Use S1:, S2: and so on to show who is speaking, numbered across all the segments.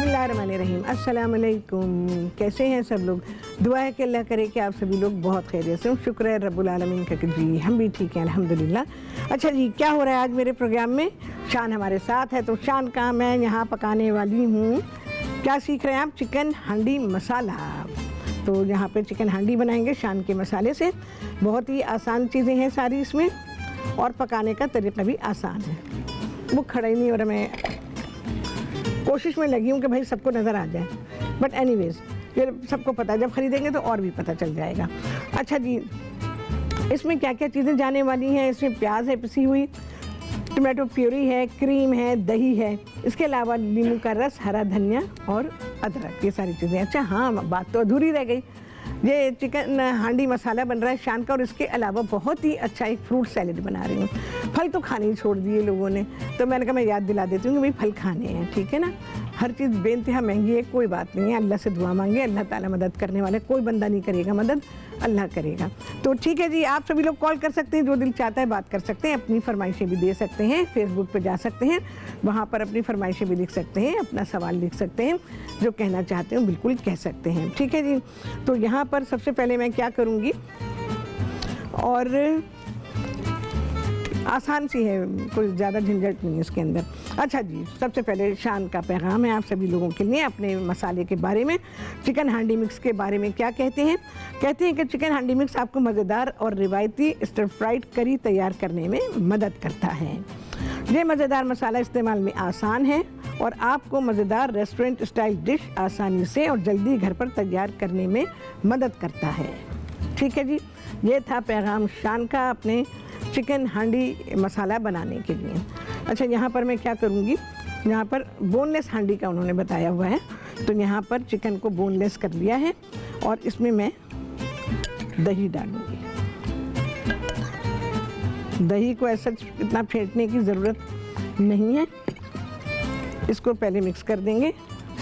S1: बिस्मिल्लाहिर्रहमानिर्रहीम। अस्सलाम वालेकुम। कैसे हैं सब लोग? दुआ है कि अल्लाह करे कि आप सभी लोग बहुत खैरियत से हो। शुक्र है रब्बुल आलमीन का कि जी हम भी ठीक हैं अल्हम्दुलिल्लाह। अच्छा जी, क्या हो रहा है आज मेरे प्रोग्राम में? शान हमारे साथ है, तो शान का मैं यहाँ पकाने वाली हूँ। क्या सीख रहे हैं आप? चिकन हांडी मसाला। तो यहाँ पे चिकन हांडी बनाएंगे शान के मसाले से। बहुत ही आसान चीज़ें हैं सारी इसमें, और पकाने का तरीका भी आसान है। वो खड़ा ही नहीं हो रहा, मैं कोशिश में लगी हूँ कि भाई सबको नज़र आ जाए, बट एनीवेज ये सबको पता है, जब ख़रीदेंगे तो और भी पता चल जाएगा। अच्छा जी, इसमें क्या क्या चीज़ें जाने वाली हैं? इसमें प्याज है पिसी हुई, टमाटो प्यूरी है, क्रीम है, दही है, इसके अलावा नींबू का रस, हरा धनिया और अदरक, ये सारी चीज़ें। अच्छा हाँ, बात तो अधूरी रह गई। ये चिकन हांडी मसाला बन रहा है शान का, और इसके अलावा बहुत ही अच्छा एक फ्रूट सैलेड बना रही हूँ। फल तो खाने ही छोड़ दिए लोगों ने, तो मैंने कहा मैं याद दिला देती हूँ कि भाई फल खाने हैं, ठीक है ना। हर चीज़ बेइंतहा महंगी है, कोई बात नहीं है, अल्लाह से दुआ मांगे, अल्लाह ताला मदद करने वाले, कोई बंदा नहीं करेगा मदद, अल्लाह करेगा। तो ठीक है जी, आप सभी लोग कॉल कर सकते हैं, जो दिल चाहता है बात कर सकते हैं, अपनी फरमाइशें भी दे सकते हैं, फेसबुक पे जा सकते हैं, वहाँ पर अपनी फरमाइशें भी लिख सकते हैं, अपना सवाल लिख सकते हैं, जो कहना चाहते हैं बिल्कुल कह सकते हैं, ठीक है जी। तो यहाँ पर सबसे पहले मैं क्या करूँगी, और आसान सी है, कोई ज़्यादा झंझट नहीं है इसके अंदर। अच्छा जी, सबसे पहले शान का पैगाम है आप सभी लोगों के लिए अपने मसाले के बारे में। चिकन हांडी मिक्स के बारे में क्या कहते हैं? कहते हैं कि चिकन हांडी मिक्स आपको मज़ेदार और रिवायती स्टर फ्राइड करी तैयार करने में मदद करता है। ये मज़ेदार मसाला इस्तेमाल में आसान है और आपको मज़ेदार रेस्टोरेंट स्टाइल डिश आसानी से और जल्दी घर पर तैयार करने में मदद करता है। ठीक है जी, ये था पैगाम शान का अपने चिकन हांडी मसाला बनाने के लिए। अच्छा, यहाँ पर मैं क्या करूँगी, यहाँ पर बोनलेस हांडी का उन्होंने बताया हुआ है, तो यहाँ पर चिकन को बोनलेस कर लिया है और इसमें मैं दही डालूँगी। दही को ऐसा इतना फेंटने की ज़रूरत नहीं है, इसको पहले मिक्स कर देंगे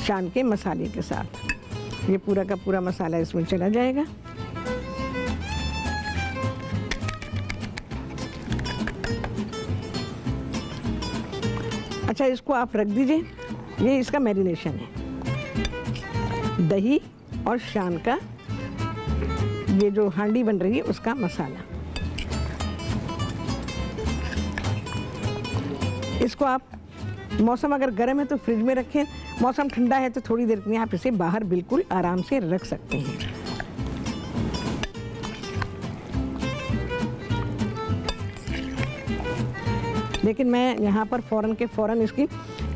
S1: शान के मसाले के साथ। ये पूरा का पूरा मसाला इसमें चला जाएगा। अच्छा, इसको आप रख दीजिए, ये इसका मैरिनेशन है, दही और शान का ये जो हांडी बन रही है उसका मसाला। इसको आप, मौसम अगर गर्म है तो फ्रिज में रखें, मौसम ठंडा है तो थोड़ी देर के लिए आप इसे बाहर बिल्कुल आराम से रख सकते हैं। लेकिन मैं यहाँ पर फ़ौरन के फ़ौरन इसकी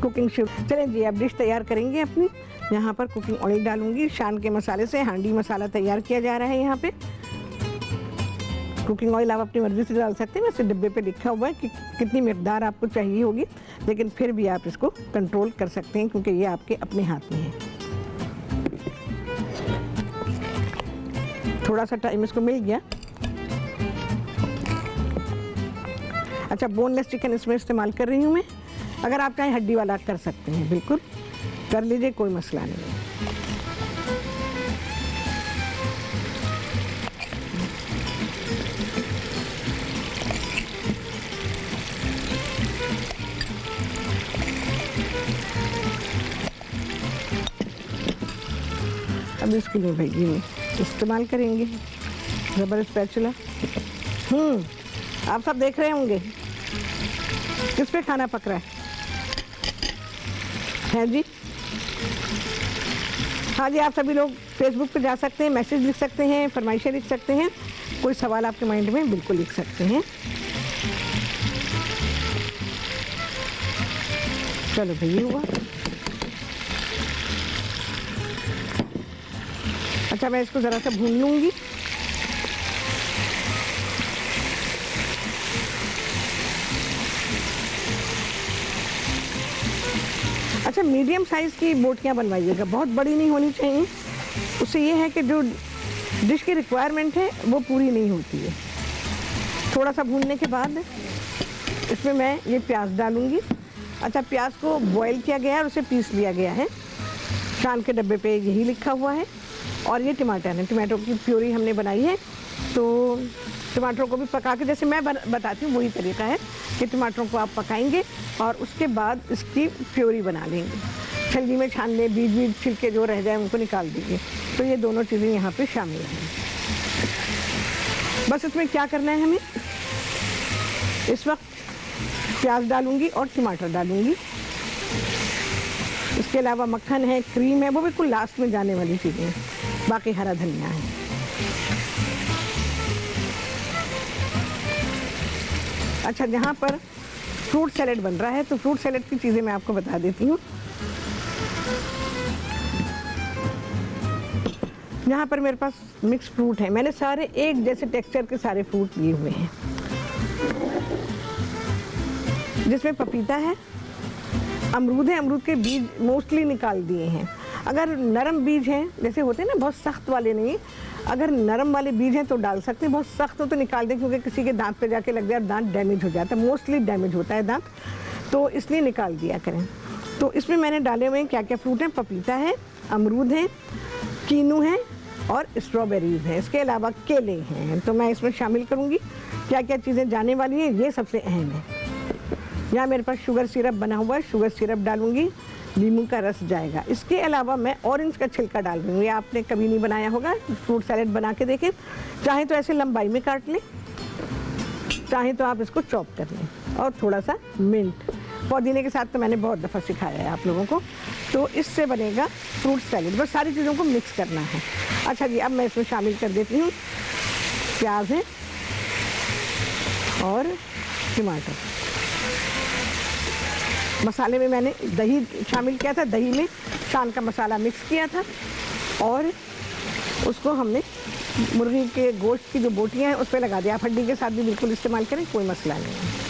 S1: कुकिंग शुरू। चलें जी, अब डिश तैयार करेंगे अपनी। यहाँ पर कुकिंग ऑयल डालूंगी, शान के मसाले से हांडी मसाला तैयार किया जा रहा है। यहाँ पे कुकिंग ऑयल आप अपनी मर्ज़ी से डाल सकते हैं, वैसे डिब्बे पे लिखा हुआ है कि कितनी मिकदार आपको चाहिए होगी, लेकिन फिर भी आप इसको कंट्रोल कर सकते हैं क्योंकि ये आपके अपने हाथ में है। थोड़ा सा टाइम इसको मिल गया। अच्छा, बोनलेस चिकन इसमें इस्तेमाल कर रही हूँ मैं, अगर आप चाहें हड्डी वाला कर सकते हैं, बिल्कुल कर लीजिए, कोई मसला नहीं है। अब इसके लिए भाई जी इस्तेमाल करेंगे रबर स्पैचुला। आप सब देख रहे होंगे किस पे खाना पक रहा है जी। हाँ जी, आप सभी लोग फेसबुक पे जा सकते हैं, मैसेज लिख सकते हैं, फरमाइशें लिख सकते हैं, कोई सवाल आपके माइंड में बिल्कुल लिख सकते हैं। चलो भाई, ये हुआ। अच्छा, मैं इसको ज़रा सा भून लूँगी। अच्छा, मीडियम साइज़ की बोटियाँ बनवाइएगा, बहुत बड़ी नहीं होनी चाहिए, उससे ये है कि जो डिश की रिक्वायरमेंट है वो पूरी नहीं होती है। थोड़ा सा भूनने के बाद इसमें मैं ये प्याज डालूँगी। अच्छा, प्याज को बॉईल किया गया है और उसे पीस लिया गया है, शान के डब्बे पे यही लिखा हुआ है। और ये टमाटर है, टमाटो की प्यूरी हमने बनाई है, तो टमाटरों को भी पका के, जैसे मैं बताती हूँ वही तरीका है कि टमाटरों को आप पकाएंगे और उसके बाद इसकी प्यूरी बना लेंगे। छलनी में छान लें, बीज बीज छिलके जो रह जाए उनको निकाल दीजिए। तो ये दोनों चीज़ें यहाँ पे शामिल हैं। बस इसमें क्या करना है हमें, इस वक्त प्याज डालूंगी और टमाटर डालूंगी। इसके अलावा मक्खन है, क्रीम है, वो बिल्कुल लास्ट में जाने वाली चीज़ें हैं। बाकी हरा धनिया है। अच्छा, जहाँ पर फ्रूट सैलेड बन रहा है तो फ्रूट सैलेड की चीज़ें मैं आपको बता देती हूँ। यहाँ पर मेरे पास मिक्स फ्रूट है। मैंने सारे एक जैसे टेक्सचर के सारे फ्रूट लिए हुए हैं, जिसमें पपीता है, अमरूद है। अमरूद के बीज मोस्टली निकाल दिए हैं। अगर नरम बीज हैं, जैसे होते हैं ना, बहुत सख्त वाले नहीं, अगर नरम वाले बीज हैं तो डाल सकते हैं। बहुत सख्त हो तो निकाल दें, क्योंकि किसी के दांत पे जाके लग जाए, दांत डैमेज हो जाता है। मोस्टली डैमेज होता है दांत, तो इसलिए निकाल दिया करें। तो इसमें मैंने डाले हुए हैं क्या क्या फ्रूट हैं, पपीता है, अमरूद है, कीनू है और स्ट्रॉबेरीज है। इसके अलावा केले हैं। तो मैं इसमें शामिल करूँगी क्या क्या चीज़ें जाने वाली हैं, ये सबसे अहम है। यहाँ मेरे पास शुगर सिरप बना हुआ है, शुगर सिरप डालूंगी, नींबू का रस जाएगा। इसके अलावा मैं ऑरेंज का छिलका डाल रही हूँ। ये आपने कभी नहीं बनाया होगा, फ्रूट सैलेड बना के देखें। चाहे तो ऐसे लंबाई में काट लें, चाहे तो आप इसको चॉप कर लें। और थोड़ा सा मिंट, पुदीने के साथ तो मैंने बहुत दफ़ा सिखाया है आप लोगों को। तो इससे बनेगा फ्रूट सैलेड। बस सारी चीज़ों को मिक्स करना है। अच्छा जी, अब मैं इसमें शामिल कर देती हूँ प्याज है और टमाटर। मसाले में मैंने दही शामिल किया था, दही में शान का मसाला मिक्स किया था और उसको हमने मुर्गी के गोश्त की जो बोटियां हैं उस पर लगा दिया। आप हड्डी के साथ भी बिल्कुल इस्तेमाल करें, कोई मसला नहीं है।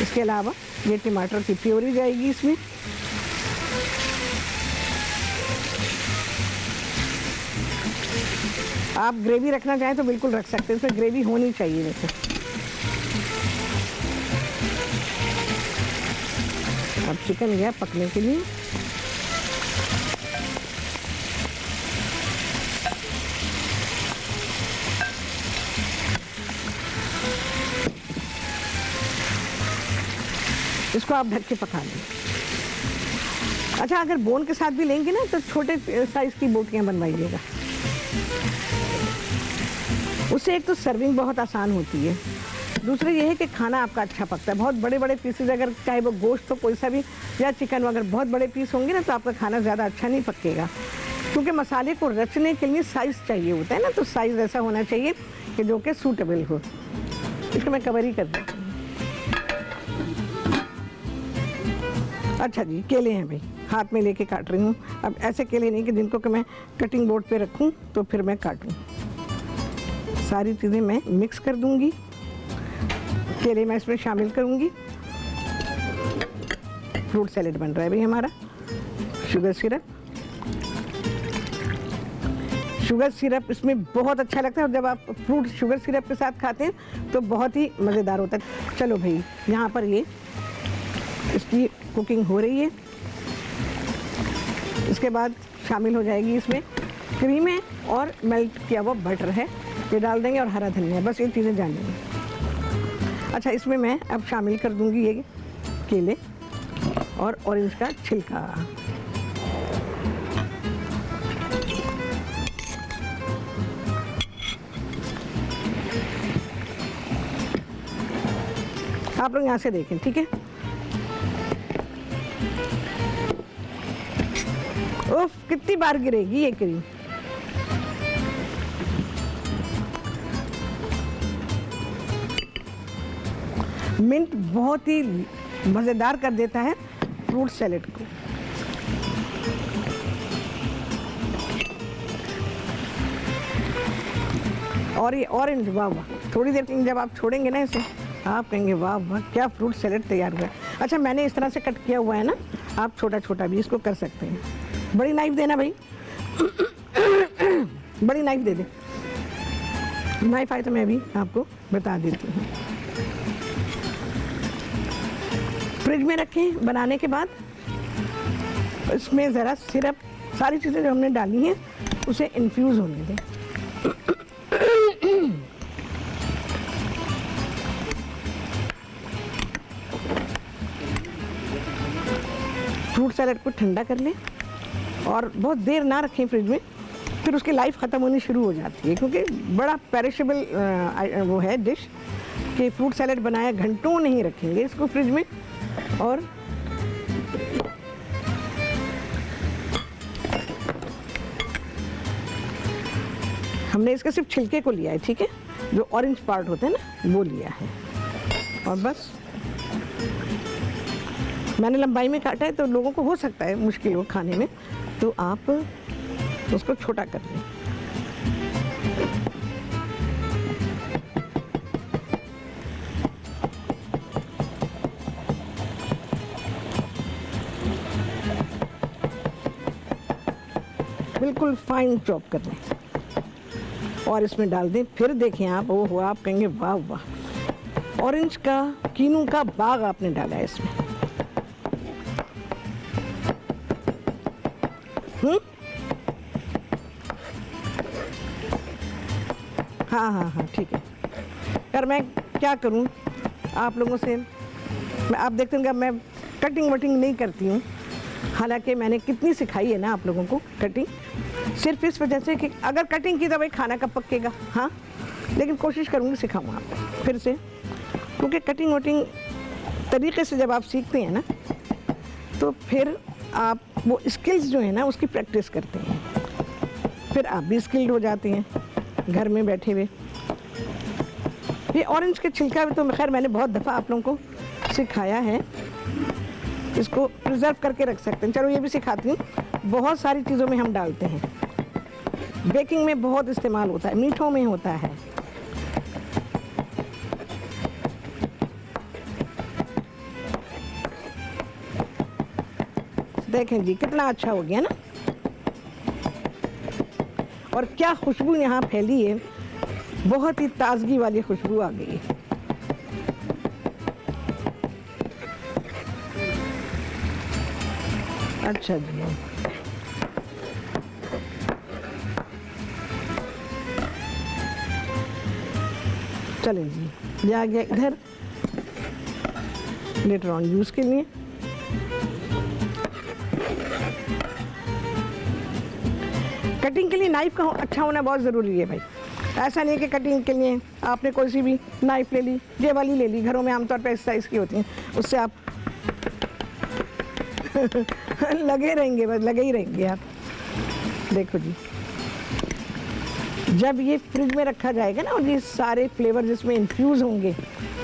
S1: इसके अलावा ये टमाटर की प्योरी जाएगी इसमें। आप ग्रेवी रखना चाहें तो बिल्कुल रख सकते हैं, इसमें ग्रेवी होनी चाहिए। वैसे अब चिकन गया पकने के लिए। इसको आप ढक के पका लें। अच्छा, अगर बोन के साथ भी लेंगे ना तो छोटे साइज़ की बोटियां बनवाइएगा। उससे एक तो सर्विंग बहुत आसान होती है, दूसरा ये है कि खाना आपका अच्छा पकता है। बहुत बड़े बड़े पीसेज, अगर चाहे वो गोश्त हो कोई सा भी या चिकन, अगर बहुत बड़े पीस होंगे ना तो आपका खाना ज़्यादा अच्छा नहीं पकेगा, क्योंकि मसाले को रचने के लिए साइज़ चाहिए होता है ना। तो साइज़ ऐसा होना चाहिए कि जो कि सूटेबल हो। इसको मैं कवर ही कर देती हूँ। अच्छा जी, केले हैं भाई, हाथ में लेके काट रही हूँ। अब ऐसे केले नहीं कि जिनको कि मैं कटिंग बोर्ड पे रखूँ तो फिर मैं काटूँ। सारी चीज़ें मैं मिक्स कर दूँगी। केले मैं इसमें शामिल करूँगी। फ्रूट सैलेड बन रहा है भाई हमारा। शुगर सिरप, शुगर सिरप इसमें बहुत अच्छा लगता है, और जब आप फ्रूट शुगर सिरप के साथ खाते हैं तो बहुत ही मज़ेदार होता है। चलो भाई, यहाँ पर ये इसकी कुकिंग हो रही है। इसके बाद शामिल हो जाएगी इसमें क्रीम है और मेल्ट किया हुआ बटर है, ये डाल देंगे और हरा धनिया। बस ये चीज़ें जानेंगे। अच्छा, इसमें मैं अब शामिल कर दूंगी ये केले और ऑरेंज का छिलका। आप लोग यहाँ से देखें, ठीक है। उफ, कितनी बार गिरेगी ये क्रीम। मिंट बहुत ही मज़ेदार कर देता है फ्रूट सैलेड को। और ये ऑरेंज, वाह वाह, थोड़ी देर के लिए जब आप छोड़ेंगे ना इसे, आप कहेंगे वाह वाह क्या फ्रूट सैलेड तैयार हुआ है। अच्छा, मैंने इस तरह से कट किया हुआ है ना, आप छोटा छोटा भी इसको कर सकते हैं। बड़ी नाइफ देना भाई, बड़ी नाइफ दे दे। नाइफ आए तो मैं भी आपको बता देती हूँ। फ्रिज में रखें। बनाने के बाद इसमें ज़रा सिरप, सारी चीज़ें जो हमने डाली हैं उसे इन्फ्यूज़ होने दें। फ्रूट सैलेड को ठंडा कर लें और बहुत देर ना रखें फ्रिज में, फिर उसकी लाइफ ख़त्म होनी शुरू हो जाती है, क्योंकि बड़ा पेरिशेबल वो है डिश कि फ्रूट सैलेड बनाया घंटों नहीं रखेंगे इसको फ्रिज में। और हमने इसके सिर्फ छिलके को लिया है, ठीक है, जो ऑरेंज पार्ट होते हैं ना वो लिया है। और बस मैंने लंबाई में काटा है, तो लोगों को हो सकता है मुश्किल हो खाने में, तो आप उसको छोटा कर लें। बिल्कुल फाइन चॉप कर लें और इसमें डाल दें। फिर देखें आप, ओहो, आप कहेंगे वाह वाह, ऑरेंज का कीनू का बाग आपने डाला है इसमें। हाँ, ठीक है। यार मैं क्या करूं आप लोगों से, आप देखते हैं मैं कटिंग वटिंग नहीं करती हूँ, हालांकि मैंने कितनी सिखाई है ना आप लोगों को कटिंग, सिर्फ इस वजह से कि अगर कटिंग की तो भाई खाना कब पकेगा। हाँ, लेकिन कोशिश करूँगी सिखाऊँ आपको फिर से, क्योंकि कटिंग वटिंग तरीके से जब आप सीखते हैं ना, तो फिर आप वो स्किल्स जो है ना उसकी प्रैक्टिस करते हैं, फिर आप भी स्किल्ड हो जाते हैं घर में बैठे हुए। ये ऑरेंज के छिलका भी तो खैर मैंने बहुत दफ़ा आप लोगों को सिखाया है, इसको प्रिजर्व करके रख सकते हैं। चलो ये भी सिखाती हूँ। बहुत सारी चीज़ों में हम डालते हैं, बेकिंग में बहुत इस्तेमाल होता है, मीठों में होता है। देखें जी कितना अच्छा हो गया ना, और क्या खुशबू यहाँ फैली है, बहुत ही ताजगी वाली खुशबू आ गई है। अच्छा जी, चलें जी, ये आ गया इधर लेटर ऑन यूज़ के लिए। कटिंग के लिए नाइफ का अच्छा होना बहुत ज़रूरी है भाई। ऐसा नहीं है कि कटिंग के लिए आपने कोई सी भी नाइफ ले ली, ये वाली ले ली, घरों में आमतौर पर इस साइज़ की होती हैं, उससे आप लगे रहेंगे, बस लगे ही रहेंगे आप। देखो जी, जब ये फ्रिज में रखा जाएगा ना और ये सारे फ्लेवर जिसमें इन्फ्यूज़ होंगे,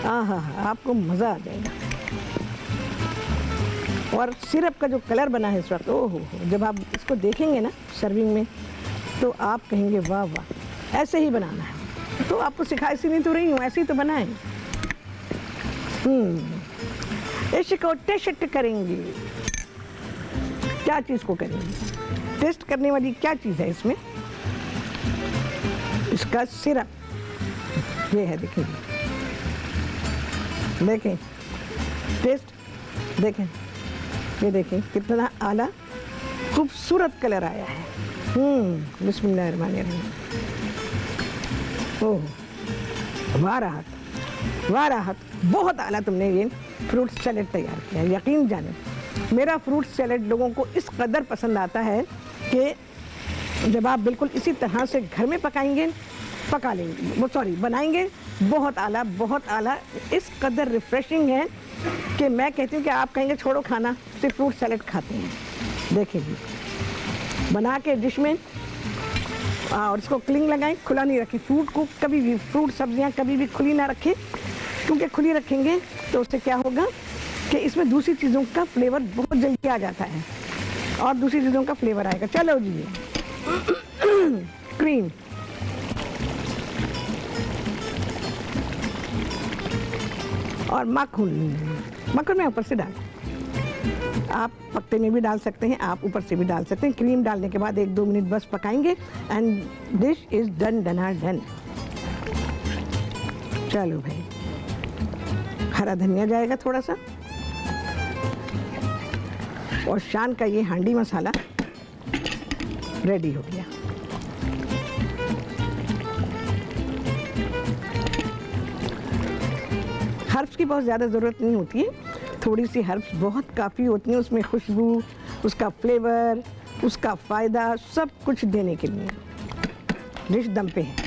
S1: हाँ, आपको मज़ा आ जाएगा। और सिरप का जो कलर बना है इस वक्त, ओहो, जब आप इसको देखेंगे ना सर्विंग में, तो आप कहेंगे वाह वाह, ऐसे ही बनाना है। तो आपको सिखा इसी नहीं तो रही हूँ, ऐसे ही तो बनाएं। इसको टेस्ट करेंगे, क्या चीज़ को करेंगे, टेस्ट करने वाली क्या चीज़ है इसमें, इसका सिरप ये है। देखें देखें टेस्ट, देखें ये देखें कितना आला खूबसूरत कलर आया है। बिस्मिल्लाहिर्रहमानिर्रहीम। ओह वाह राहत, वाह राहत, बहुत आला तुमने ये फ्रूट सैलेड तैयार किया है। यकीन जाने मेरा फ्रूट सैलेड लोगों को इस कदर पसंद आता है कि जब आप बिल्कुल इसी तरह से घर में पकाएंगे, पका लेंगे, वो सॉरी बनाएंगे, बहुत आला, बहुत आला, इस कदर रिफ्रेशिंग है कि मैं कहती हूँ कि आप कहेंगे छोड़ो खाना, सिर्फ फ्रूट सैलेड खाते हैं। देखिए बना के डिश में और इसको क्लिंग लगाएं, खुला नहीं रखें फ्रूट को कभी भी, फ्रूट सब्जियां कभी भी खुली ना रखें, क्योंकि खुली रखेंगे तो उससे क्या होगा कि इसमें दूसरी चीज़ों का फ्लेवर बहुत जल्दी आ जाता है और दूसरी चीज़ों का फ्लेवर आएगा। चलो जी, क्रीम, और मक्खन मैं ऊपर से डाल, आप पत्ते में भी डाल सकते हैं, आप ऊपर से भी डाल सकते हैं। क्रीम डालने के बाद 1-2 मिनट बस पकाएंगे and dish is done, done. चलो भाई, हरा धनिया जाएगा थोड़ा सा, और शान का ये हांडी मसाला रेडी हो गया। हर्ब्स की बहुत ज़्यादा ज़रूरत नहीं होती है, थोड़ी सी हर्ब्स बहुत काफ़ी होती हैं, उसमें खुशबू, उसका फ्लेवर, उसका फ़ायदा सब कुछ देने के लिए। डिश दम पे है।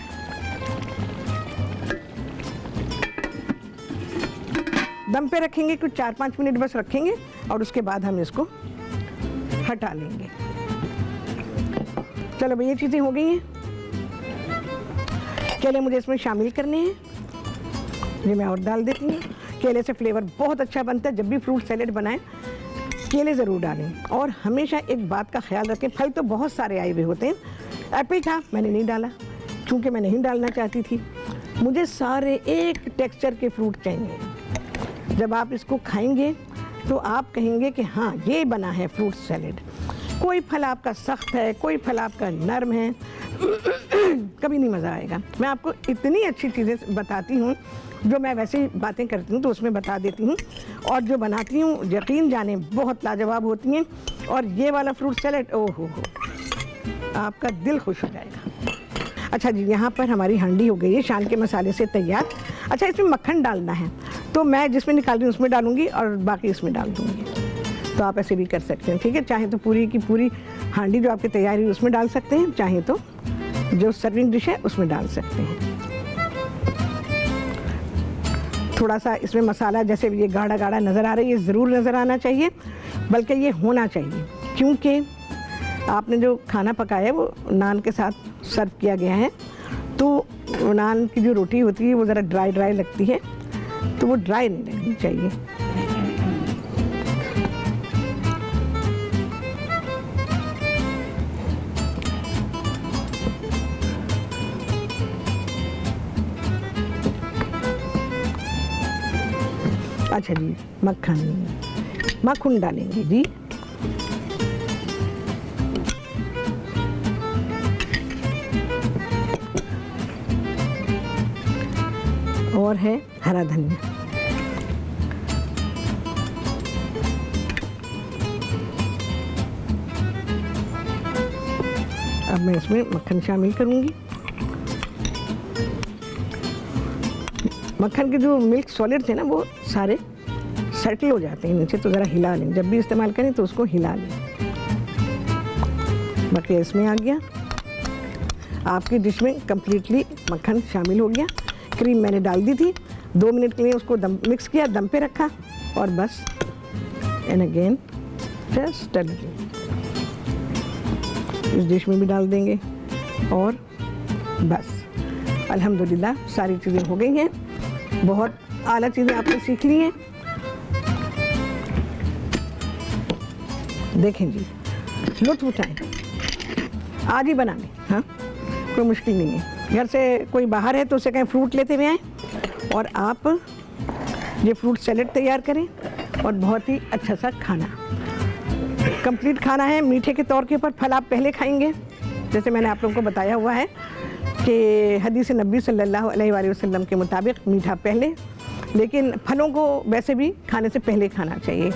S1: दम पे रखेंगे, कुछ 4-5 मिनट बस रखेंगे और उसके बाद हम इसको हटा लेंगे। चलो भाई, ये चीज़ें हो गई हैं। केले मुझे इसमें शामिल करने हैं, ये मैं और डाल देती हूँ। केले से फ्लेवर बहुत अच्छा बनता है। जब भी फ्रूट सैलेड बनाएं केले ज़रूर डालें। और हमेशा एक बात का ख्याल रखें, फल तो बहुत सारे आए हुए होते हैं। एप्पल था, मैंने नहीं डाला क्योंकि मैं नहीं डालना चाहती थी। मुझे सारे एक टेक्सचर के फ्रूट चाहिए। जब आप इसको खाएंगे तो आप कहेंगे कि हाँ, ये बना है फ्रूट सैलेड। कोई फल आपका सख्त है, कोई फल आपका नरम है, कभी नहीं मज़ा आएगा। मैं आपको इतनी अच्छी चीज़ें बताती हूँ, जो मैं वैसे ही बातें करती हूँ तो उसमें बता देती हूँ, और जो बनाती हूँ यकीन जाने बहुत लाजवाब होती हैं। और ये वाला फ्रूट सैलेड, ओह हो, आपका दिल खुश हो जाएगा। अच्छा जी, यहाँ पर हमारी हांडी हो गई है शान के मसाले से तैयार। अच्छा, इसमें मक्खन डालना है तो मैं जिसमें निकाल रही हूँ उसमें डालूंगी और बाकी इसमें डाल दूँगी। तो आप ऐसे भी कर सकते हैं, ठीक है। चाहे तो पूरी की पूरी हांडी जो आपकी तैयार हुई उसमें डाल सकते हैं, चाहे तो जो सर्विंग डिश है उसमें डाल सकते हैं। थोड़ा सा इसमें मसाला, जैसे ये गाढ़ा गाढ़ा नज़र आ रहा है, ये ज़रूर नज़र आना चाहिए, बल्कि ये होना चाहिए, क्योंकि आपने जो खाना पकाया है वो नान के साथ सर्व किया गया है। तो नान की जो रोटी होती है वो ज़रा ड्राई ड्राई लगती है, तो वो ड्राई नहीं रहनी चाहिए। अच्छा जी, मक्खन डालेंगे जी। और है हरा धनिया। अब मैं इसमें मक्खन शामिल करूंगी। मक्खन के जो मिल्क सॉलिड थे ना वो सारे सेटल हो जाते हैं नीचे, तो ज़रा हिला लें। जब भी इस्तेमाल करें तो उसको हिला लें। बाकी इसमें आ गया, आपकी डिश में कम्प्लीटली मक्खन शामिल हो गया। क्रीम मैंने डाल दी थी, 2 मिनट के लिए उसको मिक्स किया, दम पे रखा और बस and again just a little. इस डिश में भी डाल देंगे और बस अल्हम्दुलिल्लाह सारी चीज़ें हो गई हैं। बहुत आला चीज़ें आपने सीख ली हैं। देखें जी, लुत्फ़ उठाएं, आज ही बना लें। हाँ, कोई मुश्किल नहीं है। घर से कोई बाहर है तो उसे कहें फ्रूट लेते हुए आएँ और आप ये फ्रूट सैलेड तैयार करें और बहुत ही अच्छा सा खाना, कंप्लीट खाना है। मीठे के तौर के ऊपर फल आप पहले खाएंगे, जैसे मैंने आप लोगों को बताया हुआ है कि हदीस नबी सल्लल्लाहु अलैहि वसल्लम के मुताबिक मीठा पहले, लेकिन फलों को वैसे भी खाने से पहले खाना चाहिए।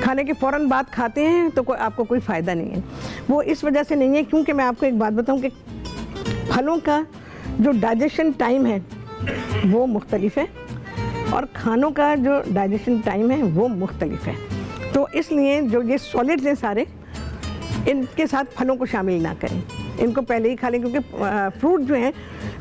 S1: खाने के फ़ौरन बाद खाते हैं तो आपको कोई फ़ायदा नहीं है। वो इस वजह से नहीं है क्योंकि मैं आपको एक बात बताऊं कि फलों का जो डाइजेशन टाइम है वो मुख्तलिफ है और खानों का जो डाइजेशन टाइम है वो मुख्तलिफ है। तो इसलिए जो ये सॉलिड्स हैं सारे, इनके साथ फलों को शामिल ना करें, इनको पहले ही खा लें, क्योंकि फ्रूट जो हैं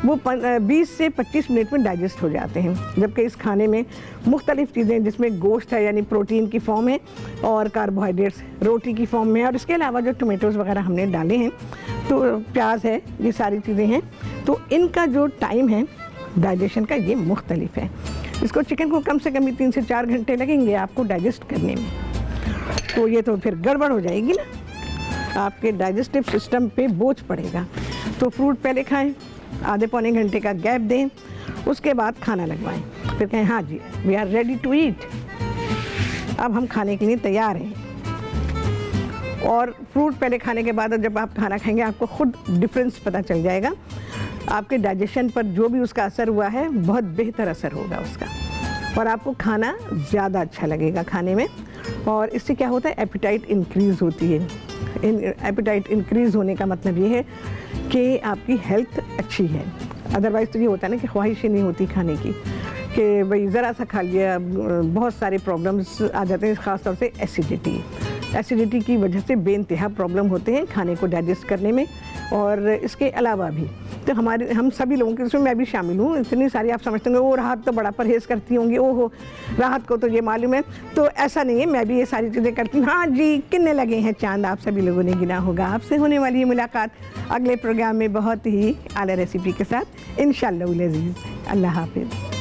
S1: वो 20 से 25 मिनट में डाइजेस्ट हो जाते हैं। जबकि इस खाने में मुख्तलिफ़ चीज़ें, जिसमें गोश्त है यानी प्रोटीन की फॉर्म है और कार्बोहाइड्रेट्स रोटी की फॉर्म में, और इसके अलावा जो टोमेटोज़ वगैरह हमने डाले हैं, तो प्याज है, ये सारी चीज़ें हैं, तो इनका जो टाइम है डाइजेशन का ये मुख्तलिफ है। इसको चिकन को कम से कम 3 से 4 घंटे लगेंगे आपको डाइजेस्ट करने में, तो ये तो फिर गड़बड़ हो जाएगी ना, आपके डाइजेस्टिव सिस्टम पे बोझ पड़ेगा। तो फ्रूट पहले खाएं, आधे पौने घंटे का गैप दें, उसके बाद खाना लगवाएं, फिर कहें हाँ जी we are ready to eat, अब हम खाने के लिए तैयार हैं। और फ्रूट पहले खाने के बाद जब आप खाना खाएंगे आपको खुद डिफरेंस पता चल जाएगा, आपके डाइजेशन पर जो भी उसका असर हुआ है बहुत बेहतर असर होगा उसका, और आपको खाना ज़्यादा अच्छा लगेगा खाने में। और इससे क्या होता है, एपिटाइट इंक्रीज़ होती है। एपिटाइट इंक्रीज़ होने का मतलब ये है कि आपकी हेल्थ अच्छी है। अदरवाइज़ तो ये होता है ना कि ख्वाहिश ही नहीं होती खाने की, कि भाई ज़रा सा खा लिया बहुत सारे प्रॉब्लम्स आ जाते हैं, ख़ासतौर से एसिडिटी की वजह से बेइंतहा प्रॉब्लम होते हैं खाने को डाइजेस्ट करने में। और इसके अलावा भी तो हम सभी लोगों के, इसमें मैं भी शामिल हूँ, इतनी सारी आप समझते होंगे वो राहत तो बड़ा परहेज़ करती होंगी, ओहो राहत को तो ये मालूम है, तो ऐसा नहीं है, मैं भी ये सारी चीज़ें करती हूँ। हाँ जी, कितने लगे हैं चांद आप सभी लोगों ने गिना होगा। आपसे होने वाली ये मुलाकात अगले प्रोग्राम में बहुत ही आला रेसिपी के साथ इंशाअल्लाह अज़ीज़। अल्लाह हाफ़िज़।